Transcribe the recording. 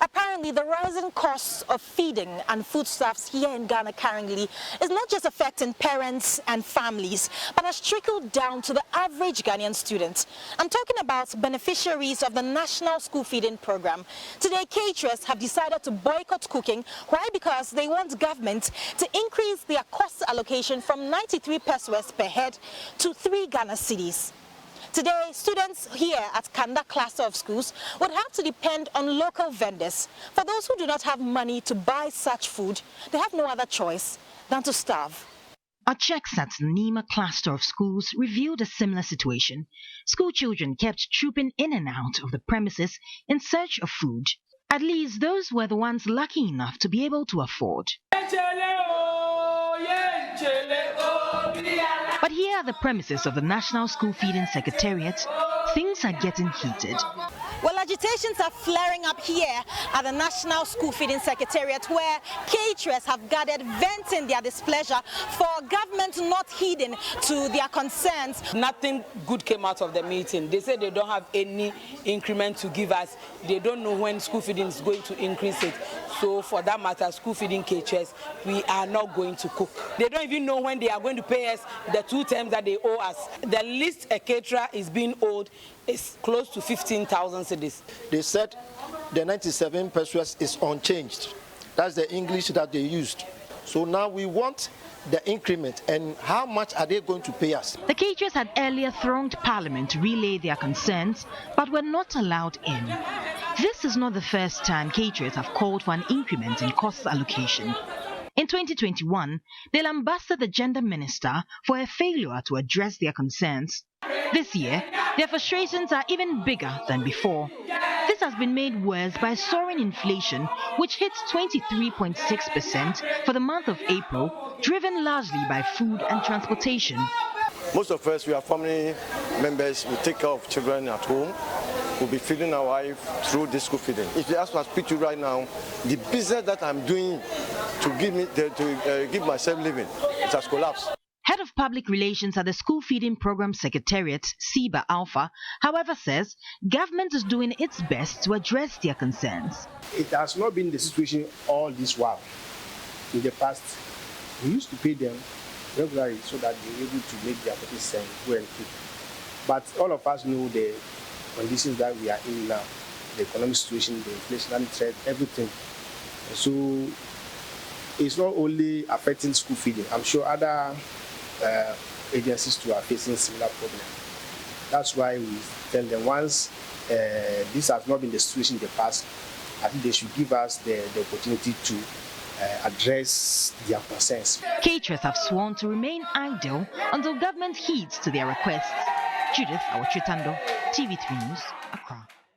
Apparently, the rising costs of feeding and foodstuffs here in Ghana currently is not just affecting parents and families, but has trickled down to the average Ghanaian student. I'm talking about beneficiaries of the National School Feeding Program. Today, caterers have decided to boycott cooking. Why? Because they want government to increase their cost allocation from 93 pesos per head to 3 Ghana cedis. Today, students here at Kanda cluster of schools would have to depend on local vendors. For those who do not have money to buy such food, they have no other choice than to starve. Our checks at Nima cluster of schools revealed a similar situation. School children kept trooping in and out of the premises in search of food. At least those were the ones lucky enough to be able to afford. But here are the premises of the National School Feeding Secretariat. Things are getting heated. Well, agitations are flaring up here at the National School Feeding Secretariat, where caterers have gathered venting their displeasure for government not heeding to their concerns. Nothing good came out of the meeting. They said they don't have any increment to give us. They don't know when school feeding is going to increase it. So for that matter, school feeding caterers, we are not going to cook. They don't even know when they are going to pay us the 2 terms that they owe us. The least a caterer is being owed is close to 15,000 cedis. They said the 97 pesos is unchanged. That's the English that they used. So now we want the increment, and how much are they going to pay us? The caterers had earlier thronged Parliament to relay their concerns, but were not allowed in. This is not the first time caterers have called for an increment in cost allocation. In 2021, they lambasted the gender minister for a failure to address their concerns. This year, their frustrations are even bigger than before. This has been made worse by soaring inflation, which hit 23.6% for the month of April, driven largely by food and transportation. Most of us, we are family members, we take care of children at home. We'll be feeding our wife through this school feeding. If you ask me to speak to you right now, the business that I'm doing to give myself living, it has collapsed. Head of Public Relations at the School Feeding Program Secretariat, Siba Alpha, however, says government is doing its best to address their concerns. It has not been the situation all this while. In the past, we used to pay them regularly so that they were able to make their purchases and go and cook. But all of us know the conditions that we are in now, the economic situation, the inflationary threat, everything. So it's not only affecting school feeding. I'm sure other agencies too are facing similar problems. That's why we tell them once this has not been the situation in the past, I think they should give us the opportunity to address their concerns. Caterers have sworn to remain idle until government heeds to their requests. Judith Awachitando, TV3 News, Accra.